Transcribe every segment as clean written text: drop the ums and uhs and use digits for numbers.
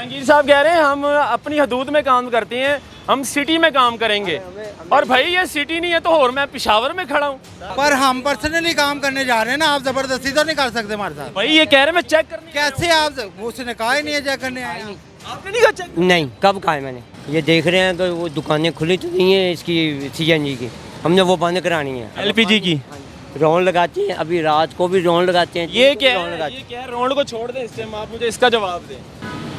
जहांगीर साहब कह रहे हैं हम अपनी हदूद में काम करते हैं, हम सिटी में काम करेंगे। और भाई ये सिटी नहीं है तो और मैं पेशावर में खड़ा हूँ। पर हम पर्सनली काम करने जा रहे हैं ना, आप जबरदस्ती तो नहीं कर सकते हमारे साथ। भाई ये कह रहे हैं मैं चेक करने। कैसे आप, उसने कहा ही नहीं है चेक करने आए। आपने नहीं कहा चेक? नहीं, कब कहा है मैंने? ये देख रहे हैं तो वो दुकानें खुली तो नहीं है इसकी सीएनजी की, हमने वो बंद करानी है। एलपीजी की रौन लगाते हैं, अभी रात को भी रौन लगाते हैं। ये क्या है? ये क्या है? रोड को छोड़ दें इस टाइम, आप मुझे इसका जवाब दें।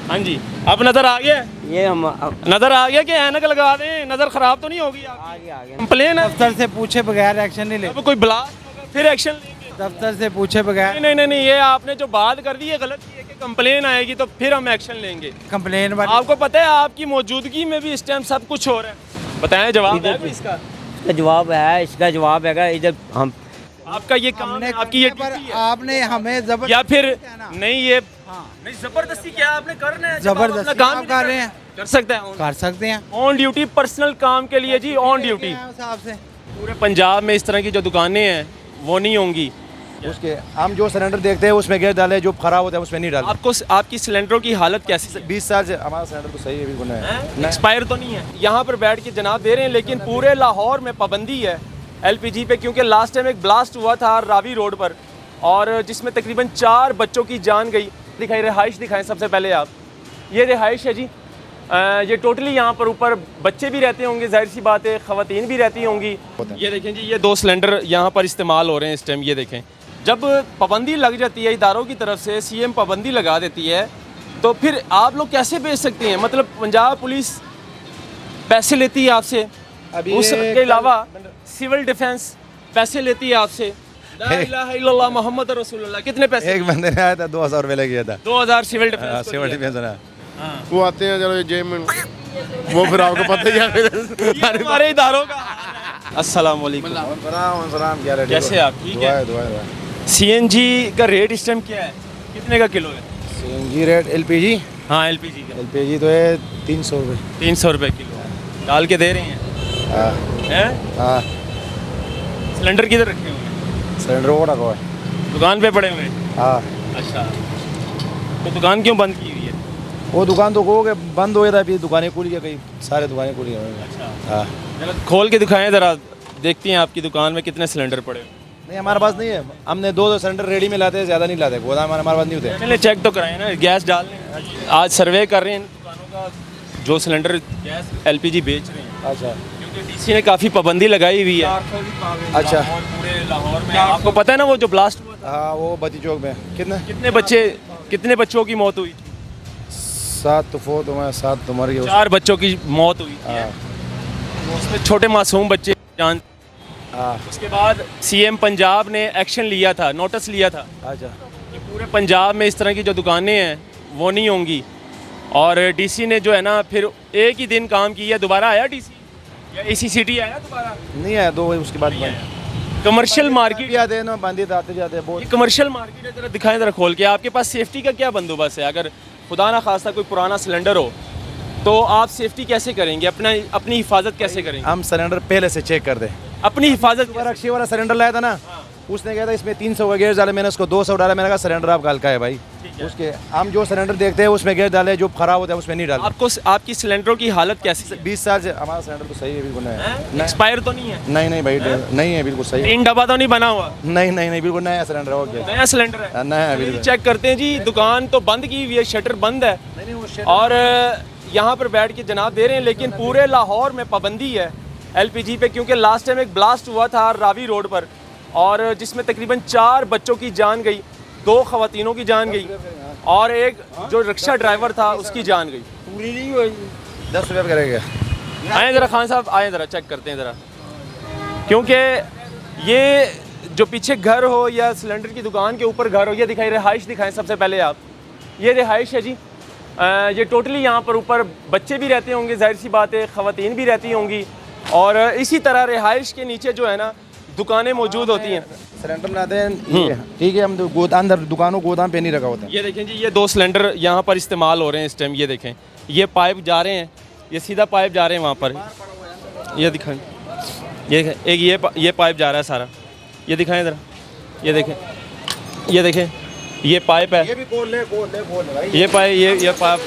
हाँ जी, अब नजर आ गया? ये हम नजर आ गया कि ऐनक लगा दें, नजर खराब तो नहीं होगी? आगे कंप्लेन है, दफ्तर से पूछे बगैर एक्शन नहीं ले, अब कोई ब्लास्ट होगा फिर एक्शन लेंगे। दफ्तर से पूछे बगैर। नहीं, ये आपने जो बात कर दी है गलत की है कि कंप्लेन आएगी तो फिर हम एक्शन लेंगे। कंप्लेन वाली आपको पता है आपकी मौजूदगी में भी इस टाइम सब कुछ हो रहा है। बताएं जवाब है कोई इसका? इसका जवाब है, इसका जवाब है इधर हम आपका ये काम है, आपकी ये पर ड्यूटी है। आपने हमें जबरदस्ती या फिर कहना। नहीं ये हाँ। नहीं जबरदस्ती क्या आपने करना है? जब आप अपना जबरदस्ती काम आप ही कर नहीं रहे हैं, कर सकते हैं कर सकते हैं ऑन ड्यूटी, पर्सनल काम के लिए जी ऑन ड्यूटी। उस हिसाब से पूरे पंजाब में इस तरह की जो दुकानें हैं वो नहीं होंगी। उसके हम जो सिलेंडर देखते हैं उसमें गैस डाले, जो खराब होता है उसमें नहीं डालते। आपको आपकी सिलेंडरों की हालत कैसी? 20 साल से हमारा सिलेंडर तो सही है, बिल्कुल नहीं। एक्सपायर तो नहीं है? यहाँ पर बैठ के जनाब दे रहे हैं, लेकिन पूरे लाहौर में पाबंदी है एलपीजी पे, क्योंकि लास्ट टाइम एक ब्लास्ट हुआ था रावी रोड पर और जिसमें तकरीबन 4 बच्चों की जान गई। दिखाई रिहाइश दिखाएं सबसे पहले आप। ये रिहाइश है जी, ये टोटली यहाँ पर ऊपर बच्चे भी रहते होंगे, जाहिर सी बात है, ख़वातीन भी रहती होंगी। ये देखें जी, ये 2 सिलेंडर यहाँ पर इस्तेमाल हो रहे हैं इस टाइम। ये देखें, जब पाबंदी लग जाती है इदारों की तरफ से, सीएम पाबंदी लगा देती है, तो फिर आप लोग कैसे बेच सकते हैं? मतलब पंजाब पुलिस पैसे लेती है आपसे, उसके अलावा सिविल डिफेंस पैसे लेती है आपसे। ला इलाहा इल्लल्लाह मोहम्मद रसूलुल्लाह, कितने पैसे? एक बंदे ने आया था 2000 रुपये लग गया था। 2000 सिविल डिफेंस को सिविल दिया। डिफेंस ना वो आते हैं चलो जेब में, वो फिर आपको पता ही है ये हमारे इदारों का। अस्सलाम वालेकुम, कैसे आप? ठीक है। सीएनजी का रेट इस टाइम क्या है, कितने का किलो है? सीएनजी रेट एलपीजी हाँ एलपीजी का एलपीजी तो है 300 रुपये। 300 रुपये किलो डाल के दे रहे हैं। हाँ हैं? हाँ, सिलेंडर किधर रखे हुए हैं? सिलेंडर वो रखा हुआ है। दुकान पे पड़े हुए हैं? हाँ, अच्छा, तो दुकान क्यों बंद की हुई है? वो दुकान तो कहोगे बंद हो गया था, अभी दुकानें खुल गई, कई सारे दुकानें खुल गई। अच्छा, हाँ, जरा खोल के दिखाएं ज़रा, देखती हैं आपकी दुकान में कितने सिलेंडर पड़े हुए हैं। नहीं हमारे पास नहीं है, हमने 2 सिलेंडर रेडी में लाते हैं, ज़्यादा नहीं लाते, गोदाम हमारे पास नहीं होते। पहले चेक तो कराएं ना, गैस डालने आज सर्वे कर रहे हैं इन दुकानों का जो सिलेंडर गैस एलपीजी बेच रहे हैं, अच्छा, क्योंकि डीसी ने काफ़ी पाबंदी लगाई हुई है। अच्छा, पूरे लाहौर में आपको पता है ना वो जो ब्लास्ट हुआ था, हाँ वो बत्ती चौक में कितने बच्चों की मौत हुई? 7 तो फोत हुआ, 7 तो मर गए। 4 बच्चों की मौत हुई थी। हाँ, उसमें छोटे मासूम बच्चे जान। हाँ, उसके बाद सीएम पंजाब ने एक्शन लिया था, नोटिस लिया था अच्छा, कि पूरे पंजाब में इस तरह की जो दुकानें हैं वो नहीं होंगी। और डीसी ने जो है ना फिर एक ही दिन काम किया, दोबारा आया डीसी या एसीसीटी आया दोबारा? नहीं आया, 2 उसके बाद कमर्शियल मार्केट आते हैं ना, बंदित आते जाते हैं बहुत। ये कमर्शियल मार्केट है, जरा दिखाएं जरा खोल के। आपके पास सेफ्टी का क्या बंदोबस्त है? अगर खुदा ना खास्ता कोई पुराना सिलेंडर हो तो आप सेफ्टी कैसे करेंगे, अपनी हिफाजत कैसे करेंगे? हम सिलेंडर पहले से चेक कर दें। अपनी हिफाजत रक्शी वाला सिलेंडर लाया था ना, उसने कहा था इसमें 300 का गैस डाले, मैंने उसको 200 डाला, मैंने कहा सिलेंडर आप हल्का है भाई। उसके हम जो सिलेंडर देखते हैं उसमें गैस डाले, जो खराब होता है उसमें नहीं डालते। आपको आपकी सिलेंडरों की हालत कैसी? 20 साल से हमारा सिलेंडर तो सही है, बिल्कुल नहीं। एक्सपायर तो नहीं है? नहीं भाई, नहीं है, बिल्कुल सही है। 3 डब्बा तो नहीं बना हुआ? नहीं बिल्कुल नया सिलेंडर हो गया, नया सिलेंडर है? नया है बिल्कुल। चेक करते हैं जी, दुकान तो बंद की हुई है, शटर बंद है और यहाँ पर बैठ के जनाब दे रहे हैं, लेकिन पूरे लाहौर में पाबंदी है एलपीजी पे, क्योंकि लास्ट टाइम एक ब्लास्ट हुआ था रावी रोड पर और जिसमें तकरीबन 4 बच्चों की जान गई, 2 ख़वातीनों की जान गई और एक जो रिक्शा ड्राइवर था उसकी जान गई। पूरी नहीं हुई, 10 रुपये करेगा। आए ज़रा खान साहब, आए ज़रा चेक करते हैं ज़रा, क्योंकि ये जो पीछे घर हो या सिलेंडर की दुकान के ऊपर घर हो, ये दिखाई रिहाइश दिखाएं सबसे पहले आप। ये रिहाइश है जी, ये टोटली यहाँ पर ऊपर बच्चे भी रहते होंगे, जाहिर सी बात है, ख़वातीन भी रहती होंगी और इसी तरह रिहाइश के नीचे जो है ना दुकानें मौजूद होती हैं। सिलेंडर बनाते हैं, ठीक है, हम तो अंदर दुकानों गोदाम पे नहीं रखा होता। ये देखें जी, ये 2 सिलेंडर यहाँ पर इस्तेमाल हो रहे हैं इस टाइम। ये देखें, ये पाइप जा रहे हैं, ये सीधा पाइप जा रहे हैं वहाँ पर। ये दिखाएं, ये पाइप जा रहा है सारा, ये दिखाएं ज़रा, ये देखें ये पाइप है, ये भी खोल ले भाई। ये पाइप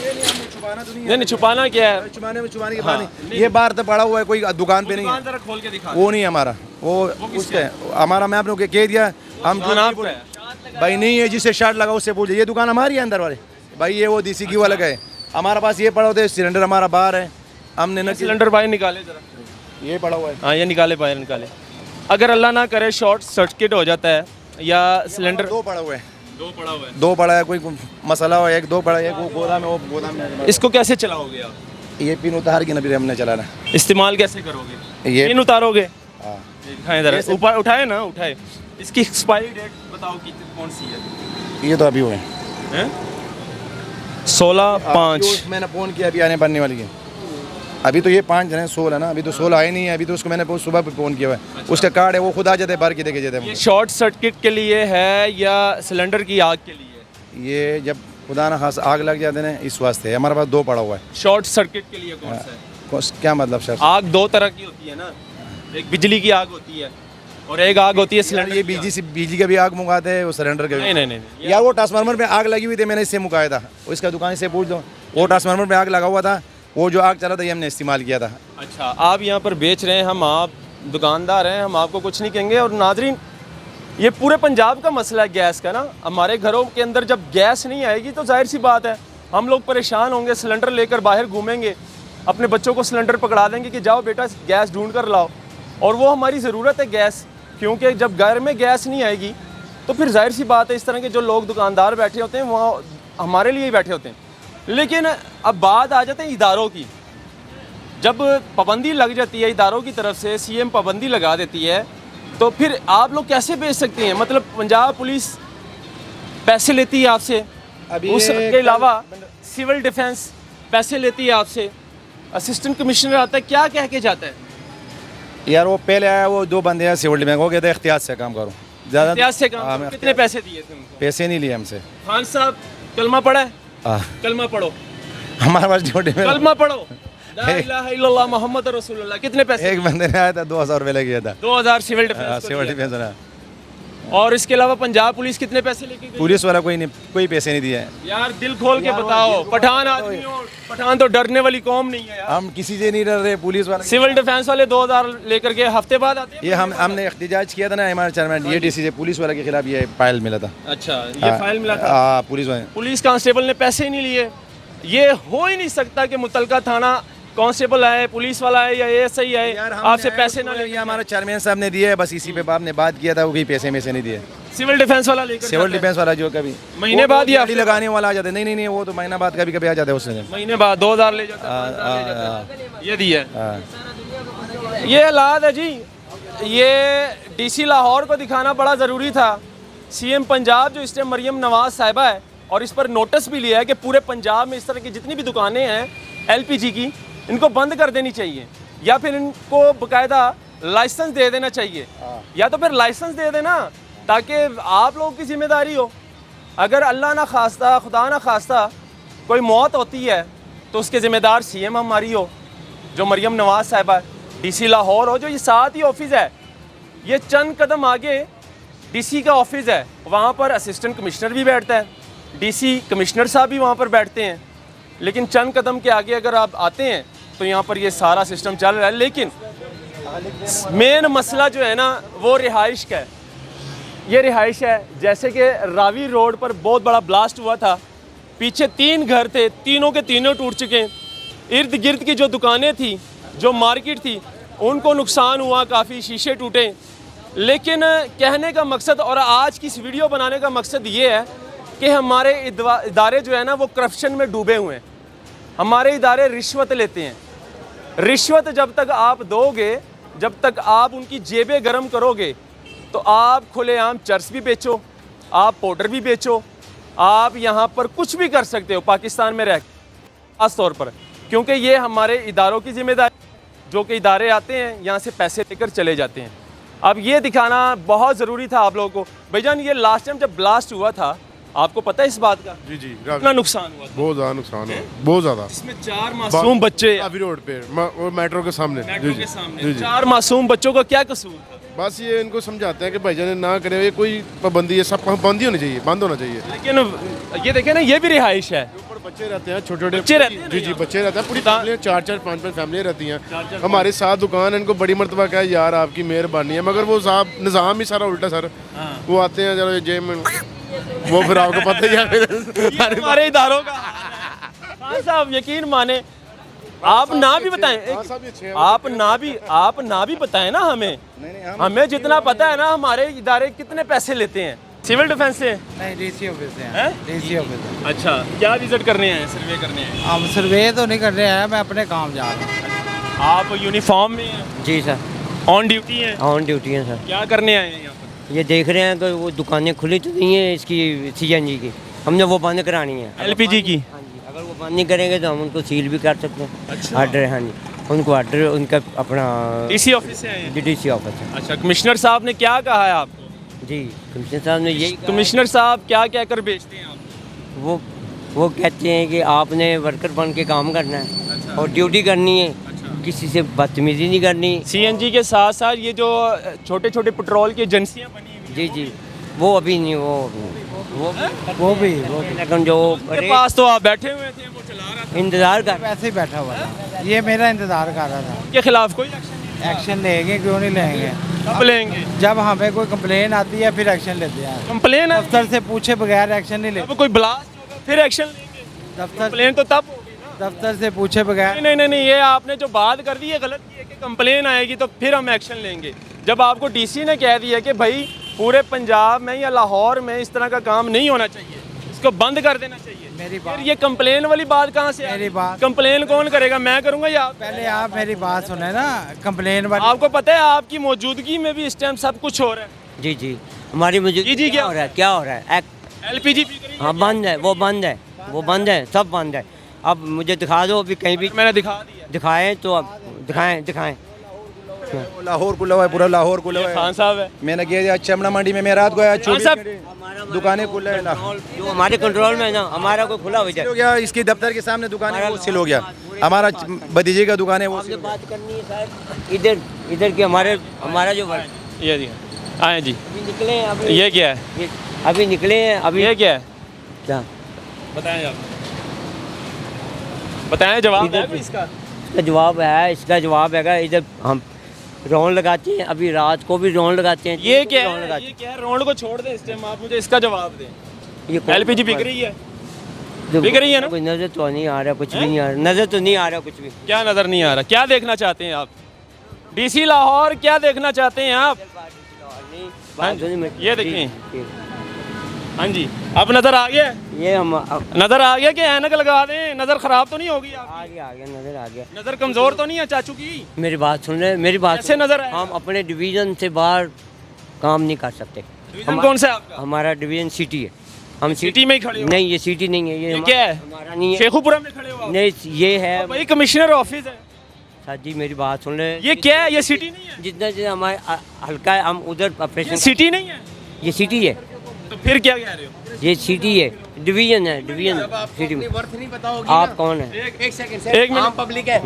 छुपाना तो नहीं नहीं नहीं, छुपाना क्या है? छुपाने की बात नहीं, ये बाहर तो पड़ा हुआ है, कोई दुकान पे नहीं है, दुकान जरा खोल के दिखा। वो नहीं है हमारा, वो उसका है हमारा। मैं आपने कह दिया, हम दुकान आपका है? भाई नहीं है, जिससे शर्ट लगा उससे पूछे, ये दुकान हमारी है अंदर वाले भाई, ये वो देसी घी वाला का है, हमारा पास ये पड़ा होता है, सिलेंडर हमारा बाहर है, हमने न सिलेंडर बाहर निकाले जरा, ये पड़ा हुआ है। हाँ ये निकाले, बाहर निकाले। अगर अल्लाह ना करे शॉर्ट सर्किट हो जाता है या सिलेंडर, दो पड़ा हुआ है, दो पड़ा हुआ है, दो पड़ा है, कोई मसाला हो, एक दो पड़ा है, एक वो गोदाम है, वो गोदाम में। इसको कैसे चलाओगे आप? ये पिन उतार के नबी हमने चलाना, इस्तेमाल कैसे करोगे? ये पिन उतारोगे? हाँ। दिखाएं जरा, ऊपर उठाए ना, उठाए। इसकी एक्सपायरी डेट बताओ कि कौन सी है? ये तो अभी हुए हैं? 16/5। मैंने फ़ोन किया, अभी आने बनने वाली है, अभी तो ये 5 जने 16 ना, अभी तो 16 आए नहीं है, अभी तो उसको मैंने सुबह पे फ़ोन किया हुआ है, उसका कार्ड है, वो खुद आ जाते हैं भर के देके जाते ये हैं। शॉर्ट सर्किट के लिए है या सिलेंडर की आग के लिए? ये जब खुदा ना खास आग लग जाते हैं इस वास्ते है, हमारे पास दो पड़ा हुआ है। शॉर्ट सर्किट के लिए कौन सा है? क्या मतलब सर? आग दो तरह की होती है ना, एक बिजली की आग होती है और एक आग होती है सिलेंडर। ये बिजली का भी आग मंगाते हैं, वो सिलेंडर का भी। नहीं नहीं नहीं, यार वो ट्रांसफार्मर पे आग लगी हुई थी, मैंने इससे मुकाया था, वो इसका दुकान से पूछ दो, वो ट्रांसफार्मर पे आग लगा हुआ था, वो जो आग चला था ये हमने इस्तेमाल किया था। अच्छा, आप यहाँ पर बेच रहे हैं, हम आप दुकानदार हैं, हम आपको कुछ नहीं कहेंगे। और नाजरीन, ये पूरे पंजाब का मसला है गैस का ना। हमारे घरों के अंदर जब गैस नहीं आएगी तो जाहिर सी बात है हम लोग परेशान होंगे, सिलेंडर लेकर बाहर घूमेंगे, अपने बच्चों को सिलेंडर पकड़ा देंगे कि जाओ बेटा गैस ढूंढ कर लाओ। और वो हमारी ज़रूरत है गैस, क्योंकि जब घर में गैस नहीं आएगी तो फिर जाहिर सी बात है इस तरह के जो लोग दुकानदार बैठे होते हैं वहाँ हमारे लिए ही बैठे होते हैं। लेकिन अब बात आ जाते हैं इदारों की। जब पाबंदी लग जाती है इदारों की तरफ से, सीएम पाबंदी लगा देती है, तो फिर आप लोग कैसे बेच सकते हैं? मतलब पंजाब पुलिस पैसे लेती है आपसे, उसके अलावा सिविल डिफेंस पैसे लेती है आपसे, असिस्टेंट कमिश्नर आता है, क्या कह के जाता है? यार वो पहले आया, वो 2 बंदे हैं सिविल डिफेंस, वो कहते हैं एहतियात से काम करो, ज़्यादा एहतियात से काम हाँ, करो। कितने पैसे दिए थे उनको? पैसे नहीं लिए हमसे। खान साहब कलमा पढ़ा है? हाँ। कलमा पढ़ो, हमारे पास ड्यूटी में कलमा पढ़ो, ला इलाहा इल्लल्लाह मोहम्मद रसूलुल्लाह। कितने पैसे? एक बंदे ने आया था 2000 रुपये लगे था, 2000 सिविल डिफेंस को सिविल दिया। डिफेंस ना। और इसके अलावा पंजाब पुलिस कितने पैसे लेके गई? पुलिस वाला कोई पैसे नहीं दिए। यार दिल खोल के बताओ, पठान आदमी हो, पठान तो डरने वाली कौम नहीं है यार। हम किसी से नहीं डर रहे, पुलिस वाले सिविल डिफेंस वाले 2000 लेकर के हफ्ते बाद आते हैं। ये हमने एहतजाज किया था ना हमारे चेयरमैन, ये डीसी से पुलिस वाले के खिलाफ ये फाइल मिला था। अच्छा, ये फाइल मिला था? हाँ, पुलिस वाले, पुलिस कांस्टेबल ने पैसे ही नहीं लिए। ये हो ही नहीं सकता कि मुतलका थाना कांस्टेबल आए, पुलिस वाला आए या एएसआई आए, आपसे पैसे ना ले। ये हमारे चेयरमैन साहब ने दिए, बस इसी पे आपने बात किया था, वो भी पैसे में से नहीं दिए। सिविल डिफेंस वाला लेकर सिविल डिफेंस वाला जो कभी महीने बाद या गाड़ी लगाने वाला आ जाते, नहीं वो तो महीना बाद कभी आ जाता है उससे। महीने बाद 2000 ले जाता है, 5000 ले जाता है। ये दिया हाँ। ये हालात है जी। ये डीसी लाहौर को दिखाना बड़ा ज़रूरी था। सीएम पंजाब जो इस टाइम मरियम नवाज साहिबा है, और इस पर नोटिस भी लिया है कि पूरे पंजाब में इस तरह की जितनी भी दुकानें हैं एलपीजी की, इनको बंद कर देनी चाहिए, या फिर इनको बाकायदा लाइसेंस दे देना चाहिए, या तो फिर लाइसेंस दे देना ताकि आप लोगों की जिम्मेदारी हो। अगर अल्लाह ना खास्ता, खुदा ना खास्ता कोई मौत होती है तो उसके ज़िम्मेदार सीएम हमारी हो, जो मरियम नवाज साहिबा है, डीसी लाहौर हो, जो ये साथ ही ऑफिस है, ये चंद कदम आगे डीसी का ऑफिस है, वहाँ पर असिस्टेंट कमिश्नर भी बैठता है, डीसी कमिश्नर साहब भी वहाँ पर बैठते हैं। लेकिन चंद कदम के आगे अगर आप आते हैं तो यहाँ पर ये सारा सिस्टम चल रहा है। लेकिन मेन मसला जो है ना वो रिहाइश का है। ये रिहाइश है, जैसे कि रावी रोड पर बहुत बड़ा ब्लास्ट हुआ था, पीछे 3 घर थे, तीनों के तीनों टूट चुके हैं। इर्द गिर्द की जो दुकानें थी, जो मार्केट थी, उनको नुकसान हुआ, काफ़ी शीशे टूटे। लेकिन कहने का मकसद और आज की इस वीडियो बनाने का मकसद ये है कि हमारे इदारे जो है ना वो करप्शन में डूबे हुए हैं। हमारे इदारे रिश्वत लेते हैं। रिश्वत जब तक आप दोगे, जब तक आप उनकी जेबें गर्म करोगे, तो आप खुलेआम चर्च भी बेचो, आप पाउडर भी बेचो, आप यहाँ पर कुछ भी कर सकते हो पाकिस्तान में रह खास तौर पर, क्योंकि ये हमारे इदारों की जिम्मेदारी, जो कि इदारे आते हैं यहाँ से पैसे लेकर चले जाते हैं। अब ये दिखाना बहुत ज़रूरी था आप लोगों को। भाईजान, ये लास्ट टाइम जब ब्लास्ट हुआ था, आपको पता है इस बात का? जी कितना नुकसान हुआ था? बहुत ज़्यादा नुकसान हुआ, बहुत ज़्यादा। इसमें 4 मासूम बच्चे, काफी रोड पे, वो मेट्रो के सामने, मेट्रो के सामने 4 मासूम बच्चों का क्या कसूर था? बस ये इनको समझाते हैं कि भाईजान ना करे, ये कोई पाबंदी है, सब पाबंदी होनी चाहिए, बंद होना चाहिए। लेकिन ये देखें ना, ये भी रिहाइश है, बच्चे रहते हैं छोटे छोटे बच्चे रहते हैं ना जी जी यहाँ? बच्चे रहते हैं पूरी फैमिली 4-4 5-5 फैमिली रहती हैं हमारे साथ दुकान है इनको बड़ी मर्तबा क्या है यार आपकी मेहरबानी है मगर वो साहब निज़ाम ही सारा उल्टा सर वो आते हैं चलो जेब में वो फिर आपको पता ही है ये हमारे इदारों का खान साहब यकीन माने आप ना भी बताएं आप ना भी बताएं ना हमें जितना पता है ना हमारे इदारे कितने पैसे लेते हैं सिविल डिफेंस से नहीं डीसी ऑफिस से हैं? डीसी ऑफिस अच्छा क्या विजिट करने हैं सर्वे करने हैं हम सर्वे तो नहीं कर रहे हैं मैं अपने काम जा रहा हूँ आप यूनिफॉर्म में हैं जी सर, ऑन ड्यूटी हैं ऑन ड्यूटी है सर। क्या करने आए हैं यहाँ पर ये देख रहे हैं कि वो दुकानें खुली तो नहीं है इसकी सीएनजी की, हमने वो बंद करानी है। एलपीजी की हाँ जी, अगर वो बंद नहीं करेंगे तो हम उनको सील भी कर सकते हैं। अच्छा। ऑर्डर, हाँ जी, उनको ऑर्डर उनका अपना डीसी ऑफिस से आए हैं डीसी ऑफिस है। अच्छा कमिश्नर साहब ने क्या कहा है आपको जी, कमिश्नर साहब ने यही कहा है। कमिश्नर साहब क्या क्या कर बेचते हैं आप वो कहते हैं कि आपने वर्कर बन के काम करना है और ड्यूटी करनी है, किसी से बदतमीजी नहीं करनी। सीएनजी के साथ साथ ये जो छोटे छोटे पेट्रोल की एजेंसियां बनी हुई जी जी, वो अभी नहीं, वो भी लेकिन जो के पास तो आप बैठे हुए थे वो चला रहा था इंतज़ार कर वैसे ही बैठा हुआ था ये मेरा इंतजार कर रहा था के खिलाफ कोई एक्शन एक्शन लेंगे क्यों नहीं लेंगे कब लेंगे जब हमें कोई कंप्लेन आती है फिर एक्शन लेते हैं कंप्लेन है दफ्तर से पूछे बगैर एक्शन नहीं अब लेते कोई ब्लास्ट होगा फिर एक्शन लेंगे दफ्तर कंप्लेन तो तब होगी ना दफ्तर से पूछे बगैर नहीं ये आपने जो बात कर दी है गलत की है कि कंप्लेन आएगी तो फिर हम एक्शन लेंगे जब आपको डीसी ने कह दिया कि भाई पूरे पंजाब में या लाहौर में इस तरह का काम नहीं होना चाहिए इसको बंद कर देना चाहिए मेरी फिर बात ये कंप्लेन वाली बात कहाँ से मेरी बात कंप्लेन कौन करेगा मैं करूंगा या आप? पहले आप मेरी बात सुने ना कंप्लेन वाली आपको पता है आपकी मौजूदगी में भी इस टाइम सब कुछ हो रहा है जी जी, हमारी मुझे जी, क्या हो रहा है, क्या हो रहा है? एलपीजी हाँ बंद है, वो बंद है, वो बंद है, सब बंद है। अब मुझे दिखा दो अभी कहीं भी मैंने दिखा दिया दिखाएं तो अब दिखाएं। लाहौर खुला हुआ है, पूरा लाहौर खुला हुआ है। खान साहब है मैंने किया दिया चमड़ा मंडी में मैं रात को आया खान साहब दुकानें खुला है जो हमारे कंट्रोल में है ना, हमारा कोई खुला हुआ हो गया इसकी दफ्तर के सामने दुकान है वो सील हो गया हमारा भतीजे का दुकान है वो हमने बात करनी है सर, इधर की हमारा जो वर्क ये जी आए जी अभी निकले हैं, अभी ये क्या है अभी निकले हैं, अभी ये क्या है क्या बताएं आप बताएं जवाब इधर है कोई इसका इसका जवाब है, इसका जवाब है इधर हम रौन लगाते हैं, अभी रात को भी रौन लगाते हैं। ये क्या रौन है लगाते ये क्या है रोड को छोड़ दें इस टाइम आप मुझे इसका जवाब दें हैं। ये एलपीजी बिक रही है जो बिक रही है ना? कोई नजर तो नहीं आ रहा, कुछ भी नहीं आ रहा, नजर तो नहीं आ रहा कुछ भी। क्या नजर नहीं आ रहा क्या देखना चाहते हैं आप डीसी लाहौर क्या देखना चाहते हैं आप हाँ जी, ये देखें हाँ जी अब नजर आ गया ये हम नजर आ गया कि ऐनक लगा दें नजर खराब तो नहीं होगी आपकी आ गया नजर आ गया। नजर कमजोर तो नहीं है चाचू की मेरी बात सुन रहे, मेरी बात कैसे नजर आएगा? हम अपने डिवीजन से बाहर काम नहीं कर सकते। डिवीजन कौन सा है आपका हमारा डिवीजन सिटी है, हम सिटी में ही खड़े हो नहीं, ये सिटी नहीं है, ये क्या है हमारा नहीं है, शेखुपुरा में खड़े हो आप? नहीं ये है भाई कमिश्नर ऑफिस है सर जी, मेरी बात सुन रहे। ये क्या है ये सिटी नहीं है जितना हमारे हल्का है, हम उधर ये ऑपरेशन, सिटी नहीं है ये सिटी है, तो फिर क्या कह रहे हो ये सिटी है, डिवीजन है, डिवीजन सिटी में। वर्थ नहीं पता होगी आप ना। कौन है? एक सेकंड एक मिनट। आम पब्लिक है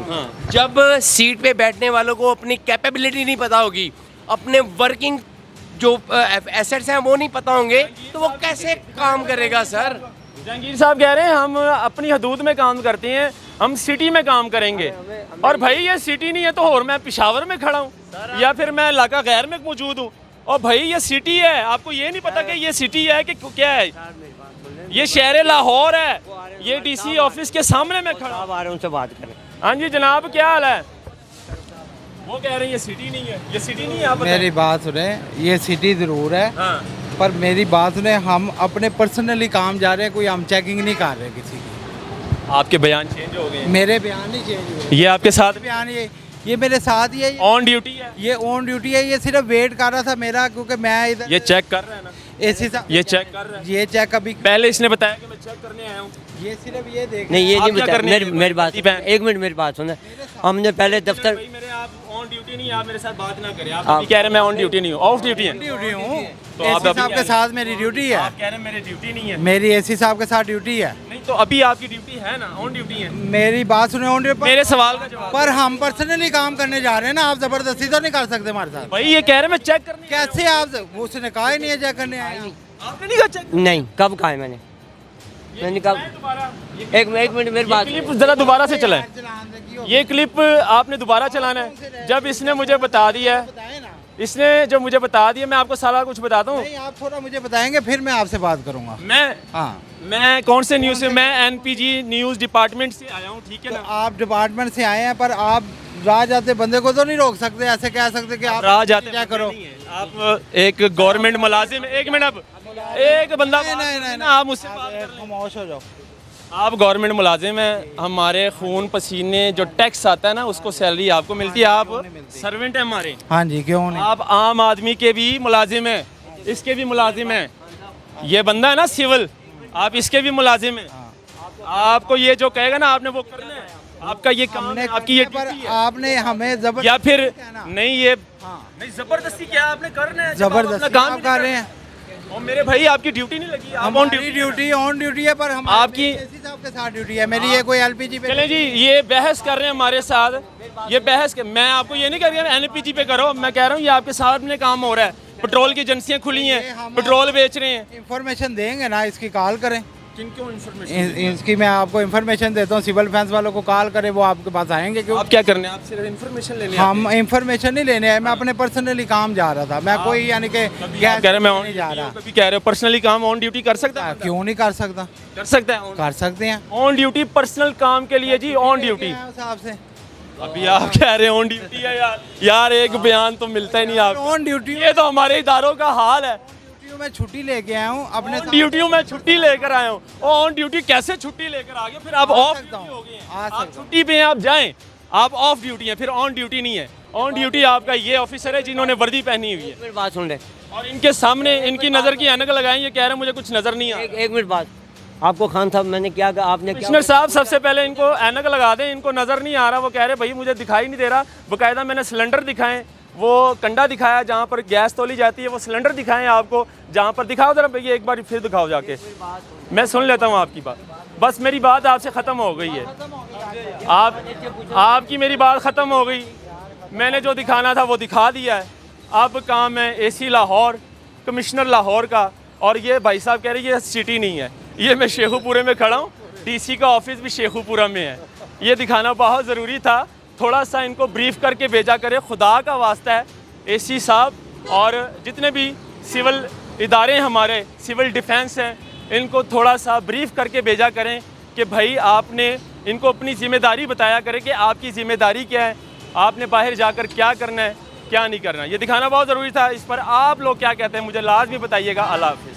जब सीट पे बैठने वालों को अपनी कैपेबिलिटी नहीं पता होगी, अपने वर्किंग जो एसेट्स हैं वो नहीं पता होंगे, तो वो कैसे काम करेगा सर? जहांगीर साहब कह रहे हैं हम अपनी हदूद में काम करते हैं, हम सिटी में काम करेंगे। और भाई ये सिटी नहीं है तो और मैं पिशावर में खड़ा हूँ या फिर मैं इलाका गैर में मौजूद हूँ और भाई ये सिटी है, आपको ये नहीं पता कि ये सिटी है कि क्या है? ये शहर लाहौर है, ये डीसी ऑफिस के सामने मैं खड़ा आप आ रहे हैं, उनसे बात करें। हाँ जी जनाब क्या हाल है? वो कह रहे हैं ये सिटी नहीं है, ये सिटी नहीं है आप मेरी बात सुने ये सिटी ज़रूर है हाँ पर मेरी बात सुने हम अपने पर्सनली काम जा रहे हैं कोई हम चेकिंग नहीं कर रहे किसी की। आपके बयान चेंज हो गए हैं। मेरे बयान नहीं चेंज हुए, ये आपके साथ बयान ये मेरे साथ ही है, ऑन ड्यूटी है, ये ऑन ड्यूटी है, ये सिर्फ वेट कर रहा था मेरा क्योंकि मैं इधर ये चेक कर रहा है ना, एसी साहब ये चेक कर रहा है। ये चेक अभी पहले इसने बताया कि मैं चेक करने आया हूँ। ये सिर्फ ये देख नहीं ये आप नहीं क्या बता, करने मेरी आए? मेरी बात, एक मिनट मेरी बात सुने। हमने पहले दफ्तर, भाई मेरे आप ऑन ड्यूटी नहीं, आप मेरे साथ बात ना करें। आप अभी कह रहे हैं मैं ऑन ड्यूटी नहीं हूँ, ऑफ ड्यूटी है। ड्यूटी हूँ, तो आप एसी अभी साहब क्या के है? साथ मेरी ड्यूटी है, आप कह रहे हैं मेरी ड्यूटी नहीं है। मेरी एसी साहब के साथ ड्यूटी है। नहीं तो अभी आपकी ड्यूटी है ना, ऑन ड्यूटी है। मेरी बात सुने ऑन ड्यूटी मेरे सवाल का जवाब पर हम पर्सनली काम करने जा रहे हैं ना, आप जबरदस्ती तो नहीं कर सकते हमारे साथ। भाई ये कह रहे हैं मैं चेक करने आया कैसे आप उसने कहा ही नहीं है चेक करने आए हैं। हूँ। आपने नहीं कहा चेक? नहीं कब कहा है मैंने? मैंने कहा एक मिनट मेरी बात क्लिप ज़रा दोबारा से चलाएं। ये क्लिप आपने दोबारा चलाना है। जब इसने मुझे बता दिया इसने जब मुझे बता दिया, मैं आपको सारा कुछ बताता हूँ। नहीं, आप थोड़ा मुझे बताएंगे फिर मैं आपसे बात करूंगा। मैं कौन से न्यूज़ से, मैं एनपीजी न्यूज़ डिपार्टमेंट से आया हूँ, ठीक है तो ना। आप डिपार्टमेंट से आए हैं, पर आप राह जाते बंदे को तो नहीं रोक सकते, ऐसे कह सकते कि आप राह जाते क्या करो। आप एक गवर्नमेंट मुलाजिम, एक मिनट, अब एक बंदा नहीं, आप मुझसे बात कर रहे हैं। खामोश हो जाओ। आप गवर्नमेंट मुलाजिम हैं, हमारे खून पसीने जो टैक्स आता है ना उसको सैलरी आपको मिलती है, आप सर्वेंट हैं हमारे। हाँ जी, क्यों नहीं। आप आम आदमी के भी मुलाजिम हैं, इसके भी मुलाजिम हैं। ये बंदा है ना सिविल, आप इसके भी मुलाजिम हैं। आपको ये जो कहेगा ना आपने वो करना है, आपका ये काम है, आपकी ये पर ड्यूटी है। आपने हमें जबरदस्ती या फिर कहना। नहीं, ये नहीं जबरदस्ती क्या आपने करना है, जब आप अपना जबरदस्ती काम आप ही कर नहीं रहे हैं। और मेरे भाई आपकी ड्यूटी नहीं लगी, आप ऑन ड्यूटी। ऑन ड्यूटी है, पर हम आपकी साहब के साथ ड्यूटी है मेरी। ये कोई एलपीजी पे चले जी, ये बहस कर रहे हैं हमारे साथ, ये बहस मैं आपको ये नहीं कह रहा एनपीजी पे करो, मैं कह रहा हूँ ये आपके सामने काम हो रहा है। पेट्रोल की एजेंसियां खुली हैं, पेट्रोल बेच रहे हैं। इंफॉर्मेशन देंगे ना, इसकी कॉल करें। किनको इन्फॉर्मेशन? इसकी मैं आपको इन्फॉर्मेशन देता हूँ, सिविल डिफेंस वालों को कॉल करें, वो आपके पास आएंगे। क्यों आप क्या करने, आप सिर्फ इन्फॉर्मेशन लेने हम इंफॉर्मेशन नहीं लेने आए, मैं अपने पर्सनली काम जा रहा था। मैं कोई यानी कि क्या कह रहे हैं, मैं ऑन नहीं जा रहा। कभी कह रहे हो पर्सनली काम ऑन ड्यूटी कर सकता है? क्यों नहीं कर सकता? कर सकता है, कर सकते हैं ऑन ड्यूटी पर्सनल काम के लिए जी, ऑन ड्यूटी। उस हिसाब से अभी आप कह रहे हैं ऑन ड्यूटी है यार एक बयान तो मिलता ही नहीं आप। ऑन ड्यूटी ये तो हमारे इदारों का हाल है। में छुट्टी लेके आया हूँ अपने ऑन ड्यूटी में छुट्टी लेकर आया हूँ, ऑन ड्यूटी कैसे छुट्टी लेकर आ गए? फिर आप ऑफ सकता हूँ, ड्यूटी हो गए हैं। आ आप सकता हूँ। छुट्टी पे हैं, आप जाएं, आप ऑफ ड्यूटी हैं, फिर ऑन ड्यूटी नहीं है। ऑन ड्यूटी आपका ये ऑफिसर है जिन्होंने वर्दी पहनी हुई है, मेरी बात सुन ले। और इनके सामने इनकी नज़र की ऐनक लगाई, ये कह रहे हैं मुझे कुछ नज़र नहीं आ रहा। एक मिनट बात, आपको खान साहब मैंने क्या कहा, आपने क्या कमिश्नर साहब सबसे पहले इनको ऐनक लगा दें, इनको नज़र नहीं आ रहा। वो कह रहे भाई मुझे दिखाई नहीं दे रहा। बाकायदा मैंने सिलेंडर दिखाएं, वो कंडा दिखाया जहाँ पर गैस तोली जाती है, वो सिलेंडर दिखाएं आपको जहाँ पर। दिखाओ जरा भैया, एक बार फिर दिखाओ जाके, मैं सुन लेता हूँ आपकी बात। बस मेरी बात आपसे ख़त्म हो गई है, आपकी मेरी बात ख़त्म हो गई। मैंने जो दिखाना था वो दिखा दिया है। अब काम है एसी लाहौर, कमिश्नर लाहौर का, और ये भाई साहब कह रहे हैं ये सिटी नहीं है, ये मैं शेखुपुरे में खड़ा हूँ, डीसी का ऑफिस भी शेखुपुरा में है। ये दिखाना बहुत ज़रूरी था, थोड़ा सा इनको ब्रीफ करके भेजा करें, खुदा का वास्ता है। एसी साहब और जितने भी सिविल इदारे हैं हमारे, सिविल डिफेंस हैं, इनको थोड़ा सा ब्रीफ करके भेजा करें कि भाई आपने इनको अपनी ज़िम्मेदारी बताया करें कि आपकी ज़िम्मेदारी क्या है, आपने बाहर जाकर क्या करना है क्या नहीं करना। ये दिखाना बहुत ज़रूरी था। इस पर आप लोग क्या कहते हैं मुझे लाजमी बताइएगा। अल्लाह हाफ़िज़।